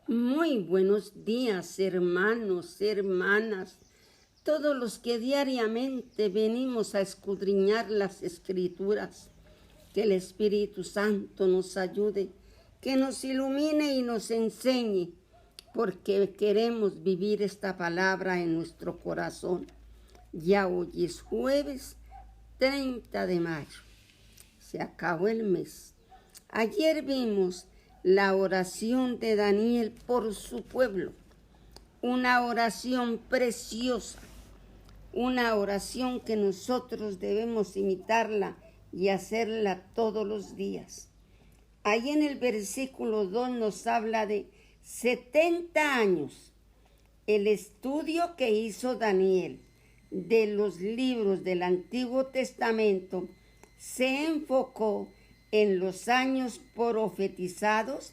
Muy buenos días, hermanos, hermanas, todos los que diariamente venimos a escudriñar las Escrituras. Que el Espíritu Santo nos ayude, que nos ilumine y nos enseñe, porque queremos vivir esta palabra en nuestro corazón. Ya hoy es jueves 30 de mayo. Se acabó el mes. Ayer vimos la oración de Daniel por su pueblo. Una oración preciosa. Una oración que nosotros debemos imitarla y hacerla todos los días. Ahí en el versículo 2 nos habla de 70 años. El estudio que hizo Daniel de los libros del Antiguo Testamento se enfocó en los años profetizados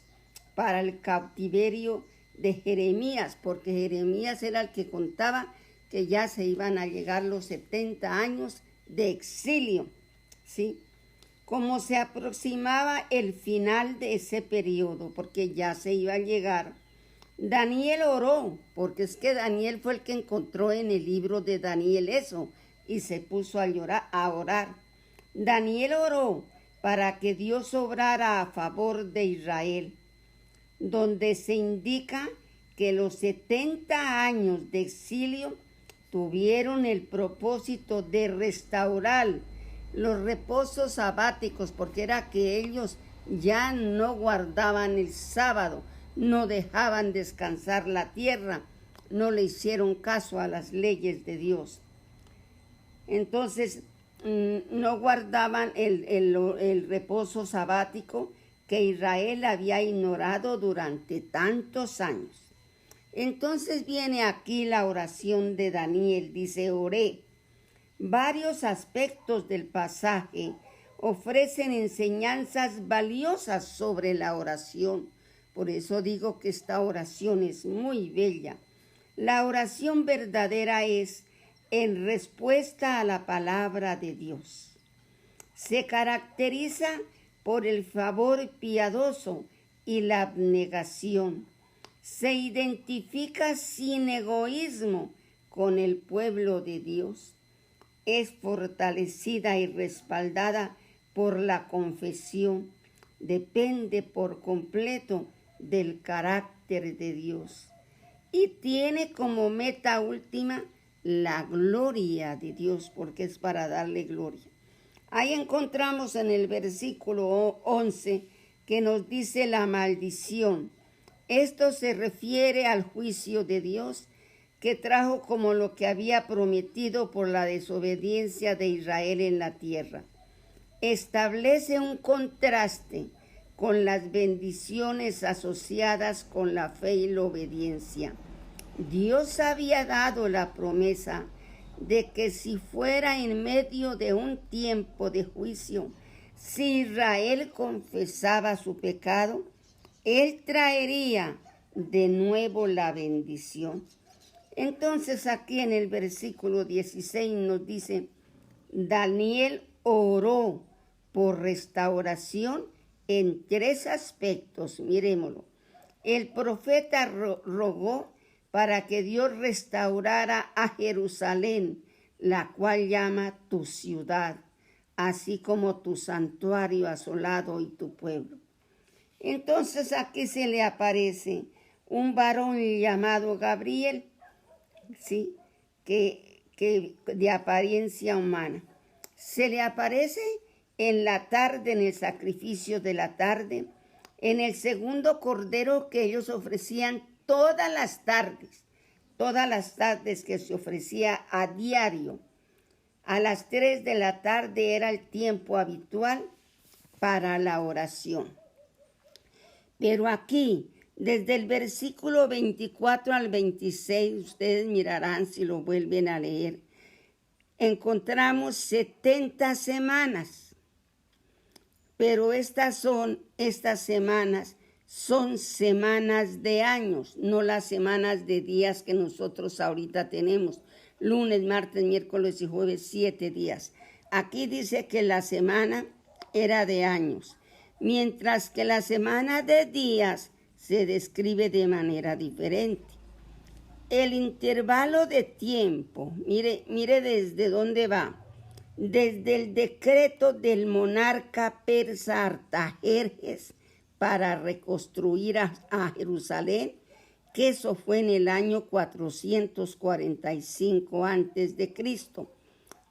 para el cautiverio de Jeremías, porque Jeremías era el que contaba que ya se iban a llegar los 70 años de exilio, ¿sí? Como se aproximaba el final de ese periodo, porque ya se iba a llegar, Daniel oró, porque es que Daniel fue el que encontró en el libro de Daniel eso, y se puso a orar. Daniel oró para que Dios obrara a favor de Israel, donde se indica que los 70 años de exilio tuvieron el propósito de restaurar los reposos sabáticos, porque era que ellos ya no guardaban el sábado, no dejaban descansar la tierra, no le hicieron caso a las leyes de Dios. Entonces, no guardaban el reposo sabático que Israel había ignorado durante tantos años. Entonces viene aquí la oración de Daniel, dice, oré. Varios aspectos del pasaje ofrecen enseñanzas valiosas sobre la oración. Por eso digo que esta oración es muy bella. La oración verdadera es en respuesta a la palabra de Dios. Se caracteriza por el favor piadoso y la abnegación. Se identifica sin egoísmo con el pueblo de Dios. Es fortalecida y respaldada por la confesión. Depende por completo del carácter de Dios. Y tiene como meta última la gloria de Dios, porque es para darle gloria. Ahí encontramos en el versículo 11 que nos dice la maldición. Esto se refiere al juicio de Dios que trajo como lo que había prometido por la desobediencia de Israel en la tierra. Establece un contraste con las bendiciones asociadas con la fe y la obediencia. Dios había dado la promesa de que si fuera en medio de un tiempo de juicio, si Israel confesaba su pecado, Él traería de nuevo la bendición. Entonces aquí en el versículo 16 nos dice, Daniel oró por restauración en 3 aspectos. Miremoslo. El profeta rogó para que Dios restaurara a Jerusalén, la cual llama tu ciudad, así como tu santuario asolado y tu pueblo. Entonces aquí se le aparece un varón llamado Gabriel, ¿sí? que de apariencia humana. Se le aparece en la tarde, en el sacrificio de la tarde, en el segundo cordero que ellos ofrecían todas las tardes que se ofrecía a diario. A las 3 de la tarde era el tiempo habitual para la oración. Pero aquí, desde el versículo 24 al 26, ustedes mirarán si lo vuelven a leer, encontramos 70 semanas. Pero estas semanas son semanas de años, no las semanas de días que nosotros ahorita tenemos. Lunes, martes, miércoles y jueves, 7 días. Aquí dice que la semana era de años, mientras que la semana de días se describe de manera diferente. El intervalo de tiempo, mire desde dónde va. Desde el decreto del monarca persa Artajerjes para reconstruir a Jerusalén, que eso fue en el año 445 a.C.,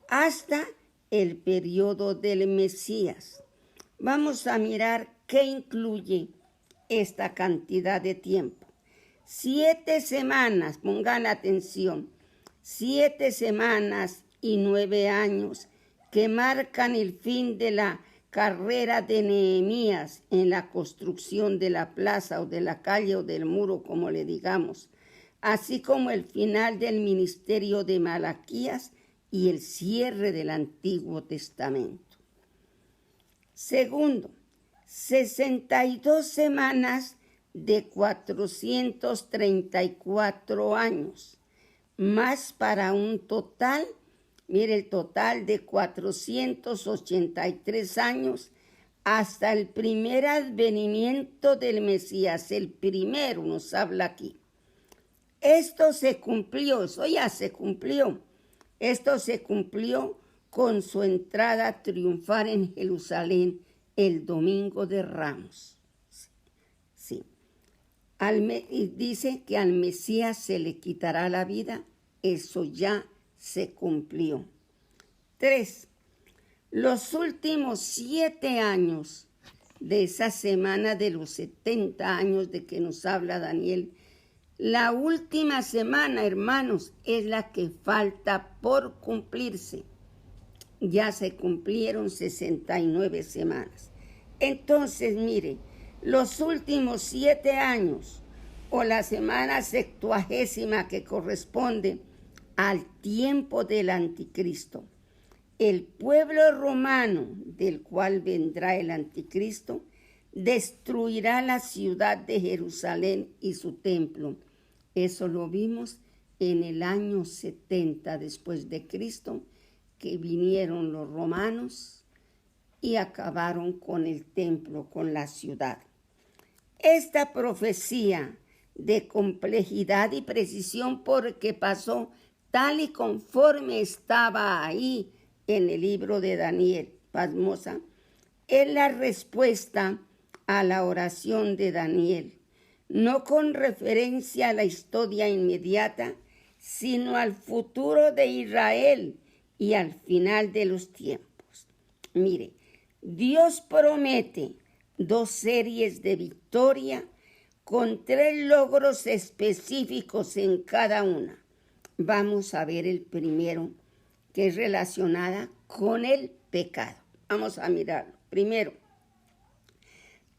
hasta el periodo del Mesías. Vamos a mirar qué incluye esta cantidad de tiempo. 7 semanas, pongan atención, 7 semanas y 9 años que marcan el fin de la carrera de Nehemías en la construcción de la plaza o de la calle o del muro, como le digamos, así como el final del ministerio de Malaquías y el cierre del Antiguo Testamento. Segundo, 62 semanas de 434 años, más para un total, mire el total de 483 años hasta el primer advenimiento del Mesías, el primero nos habla aquí. Esto se cumplió, eso ya se cumplió. Esto se cumplió con su entrada triunfal en Jerusalén el domingo de Ramos. Sí. Y dice que al Mesías se le quitará la vida, eso ya se cumplió. 3. Los últimos 7 años de esa semana de los 70 años de que nos habla Daniel, la última semana, hermanos, es la que falta por cumplirse. Ya se cumplieron 69 semanas. Entonces, mire, los últimos 7 años o la semana 70ª que corresponde al tiempo del anticristo, el pueblo romano del cual vendrá el anticristo destruirá la ciudad de Jerusalén y su templo. Eso lo vimos en el año 70 después de Cristo, que vinieron los romanos y acabaron con el templo, con la ciudad. Esta profecía de complejidad y precisión, porque pasó tal y conforme estaba ahí en el libro de Daniel, pasmosa, es la respuesta a la oración de Daniel, no con referencia a la historia inmediata, sino al futuro de Israel y al final de los tiempos. Mire, Dios promete 2 series de victoria con 3 logros específicos en cada una. Vamos a ver el primero, que es relacionada con el pecado. Vamos a mirarlo. Primero,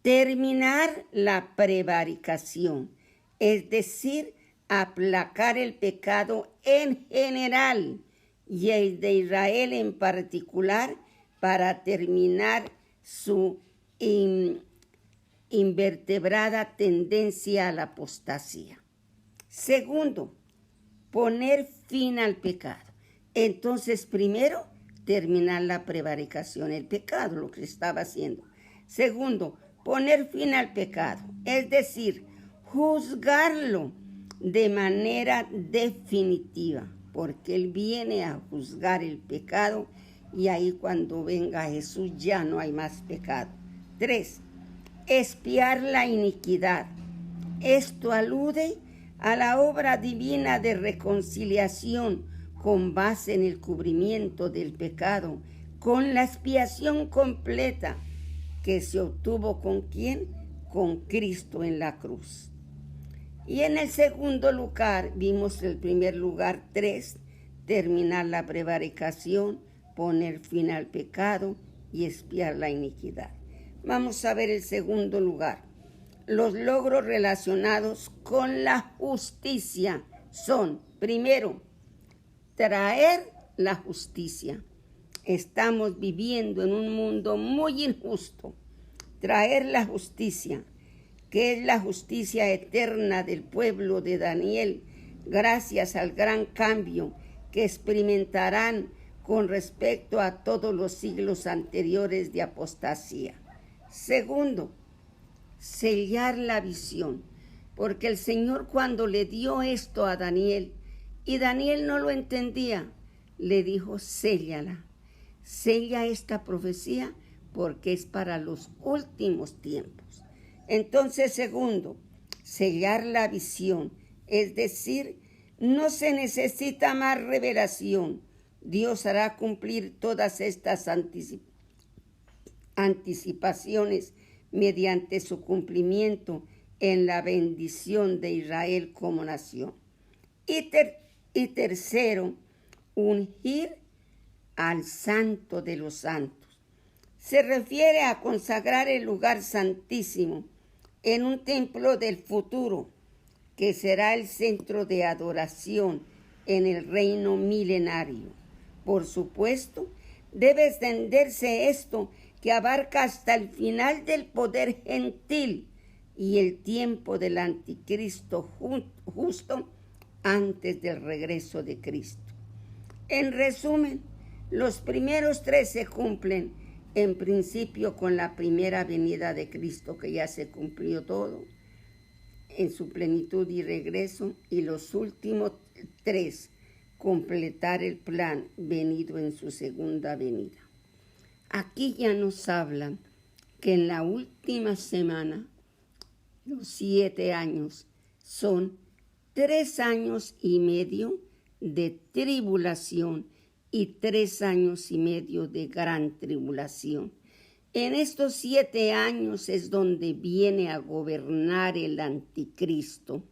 terminar la prevaricación, es decir, aplacar el pecado en general y el de Israel en particular, para terminar su invertebrada tendencia a la apostasía. Segundo, poner fin al pecado. Entonces, primero, terminar la prevaricación, el pecado, lo que estaba haciendo. Segundo, poner fin al pecado, es decir, juzgarlo de manera definitiva, porque Él viene a juzgar el pecado y ahí cuando venga Jesús ya no hay más pecado. 3. Expiar la iniquidad. Esto alude a la obra divina de reconciliación con base en el cubrimiento del pecado, con la expiación completa que se obtuvo ¿con quién? Con Cristo en la cruz. Y en el segundo lugar, vimos el primer lugar 3, terminar la prevaricación, poner fin al pecado y expiar la iniquidad. Vamos a ver el segundo lugar. Los logros relacionados con la justicia son, primero, traer la justicia. Estamos viviendo en un mundo muy injusto. Traer la justicia, que es la justicia eterna del pueblo de Daniel, gracias al gran cambio que experimentarán con respecto a todos los siglos anteriores de apostasía. Segundo, sellar la visión, porque el Señor cuando le dio esto a Daniel, y Daniel no lo entendía, le dijo, séllala, sella esta profecía porque es para los últimos tiempos. Entonces, segundo, sellar la visión, es decir, no se necesita más revelación. Dios hará cumplir todas estas anticipaciones mediante su cumplimiento en la bendición de Israel como nación. Y tercero, ungir al Santo de los Santos. Se refiere a consagrar el lugar santísimo en un templo del futuro, que será el centro de adoración en el reino milenario. Por supuesto, debe extenderse esto que abarca hasta el final del poder gentil y el tiempo del anticristo justo antes del regreso de Cristo. En resumen, los primeros tres se cumplen en principio con la primera venida de Cristo, que ya se cumplió todo en su plenitud y regreso, y los últimos tres, completar el plan venido en su segunda venida. Aquí ya nos hablan que en la última semana, los 7 años, son 3 años y medio de tribulación y 3 años y medio de gran tribulación. En estos 7 años es donde viene a gobernar el anticristo.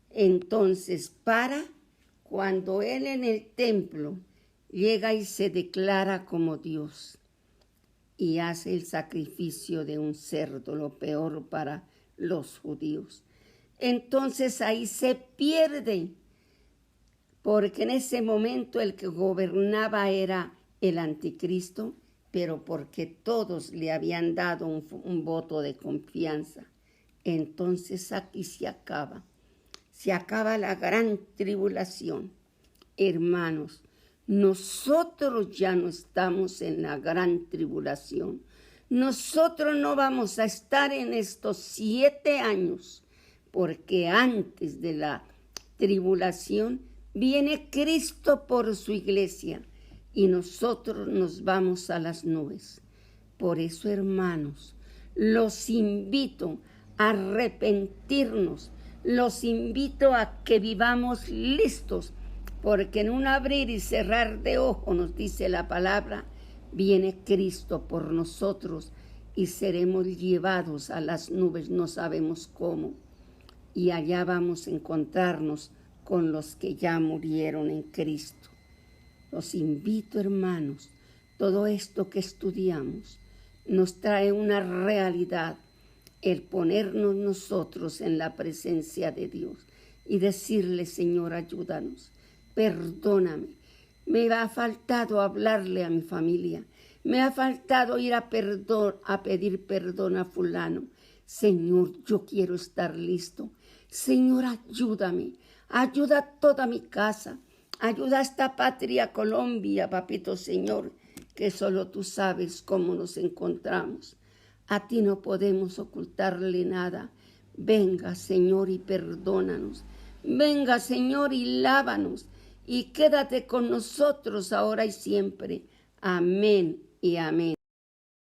Entonces, cuando él en el templo llega y se declara como Dios y hace el sacrificio de un cerdo, lo peor para los judíos. Entonces ahí se pierde, porque en ese momento el que gobernaba era el anticristo, pero porque todos le habían dado un voto de confianza. Entonces aquí se acaba la gran tribulación. Hermanos, nosotros ya no estamos en la gran tribulación. Nosotros no vamos a estar en estos 7 años, porque antes de la tribulación viene Cristo por su iglesia y nosotros nos vamos a las nubes. Por eso, hermanos, los invito a arrepentirnos, los invito a que vivamos listos, porque en un abrir y cerrar de ojos, nos dice la palabra, viene Cristo por nosotros y seremos llevados a las nubes, no sabemos cómo, y allá vamos a encontrarnos con los que ya murieron en Cristo. Los invito, hermanos, todo esto que estudiamos nos trae una realidad, el ponernos nosotros en la presencia de Dios y decirle, Señor, ayúdanos, perdóname. Me ha faltado hablarle a mi familia, me ha faltado ir a pedir perdón a fulano. Señor, yo quiero estar listo. Señor, ayúdame, ayuda a toda mi casa, ayuda a esta patria Colombia, papito Señor, que solo tú sabes cómo nos encontramos. A ti no podemos ocultarle nada. Venga, Señor, y perdónanos. Venga, Señor, y lávanos. Y quédate con nosotros ahora y siempre. Amén y amén.